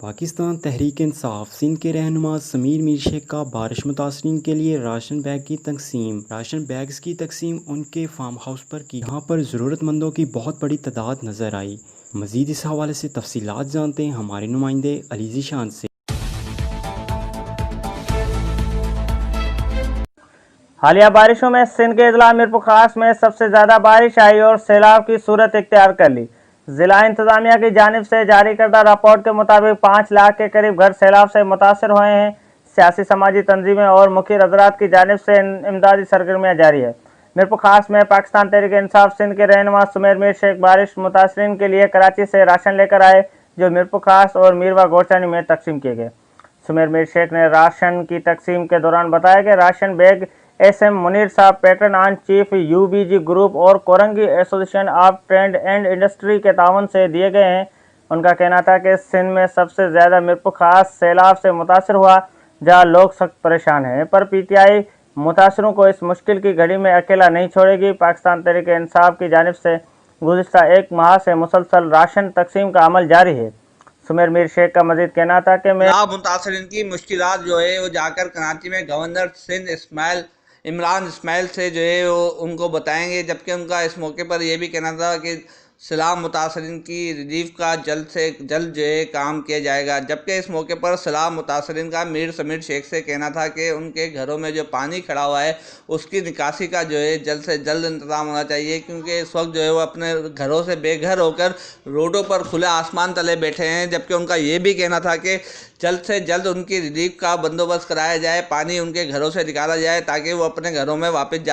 पाकिस्तान तहरीक-ए-इंसाफ सिंध के रहनुमा समीर मीर शेख का बारिश मुतासरीन के लिए राशन बैग की तकसीम। राशन बैग्स की तकसीम उनके फार्म हाउस पर की, जहाँ पर ज़रूरतमंदों की बहुत बड़ी तादाद नज़र आई। मज़ीद इस हवाले से तफसीलात जानते हैं हमारे नुमाइंदे अली ज़ीशान से। हालिया बारिशों में सिंध के अजला मीरपुर खास में सबसे ज़्यादा बारिश आई और सैलाब की सूरत इख्तियार कर ली। ज़िला इंतज़ामिया की जानिब से जारी करदा रिपोर्ट के मुताबिक 5 लाख के करीब घर सैलाब से मुतासर हुए हैं। सियासी समाजी तंजीमें और मुखिर हज़रात की जानिब से इमदादी सरगर्मियाँ जारी है। मीरपुर खास में पाकिस्तान तहरीक इंसाफ सिंध के रहनुमा सुमेर मीर शेख बारिश मुतासरीन के लिए कराची से राशन लेकर आए, जो मीरपुर खास और मीरवा गोरचानी में तकसीम किए गए। सुमेर मीर शेख ने राशन की तकसीम के दौरान बताया कि राशन बैग एसएम मुनीर साहब, पैटर्न ऑन चीफ, यूबीजी ग्रुप और Korangi association of trade and industry के ताउन से दिए गए हैं। उनका कहना था कि सिंध में सबसे ज़्यादा मीरपुर खास सैलाब से मुतासर हुआ, जहां लोग सख्त परेशान हैं, पर पीटीआई मुतासरों को इस मुश्किल की घड़ी में अकेला नहीं छोड़ेगी। पाकिस्तान तहरीक इंसाफ की जानिब से गुज़िश्ता 1 माह से मुसलसल राशन तकसीम का अमल जारी है। सुमेर मीर शेख का मजीद कहना था कि मैं मुतासरीन की मुश्किलात जो है वो जाकर कराची में गवर्नर सिंध इमरान इस्माइल से जो है वो उनको बताएंगे, जबकि उनका इस मौके पर यह भी कहना था कि सलाम मुतासरीन की रिलीफ का जल्द से जल्द जो है काम किया जाएगा। जबकि इस मौके पर सलाम मुतासरीन का मीर समीर शेख से कहना था कि उनके घरों में जो पानी खड़ा हुआ है उसकी निकासी का जो है जल्द से जल्द इंतज़ाम होना चाहिए, क्योंकि इस वक्त जो है वो अपने घरों से बेघर होकर रोडों पर खुले आसमान तले बैठे हैं। जबकि उनका ये भी कहना था कि जल्द से जल्द उनकी रिलीफ का बंदोबस्त कराया जाए, पानी उनके घरों से निकाला जाए ताकि वो अपने घरों में वापस जा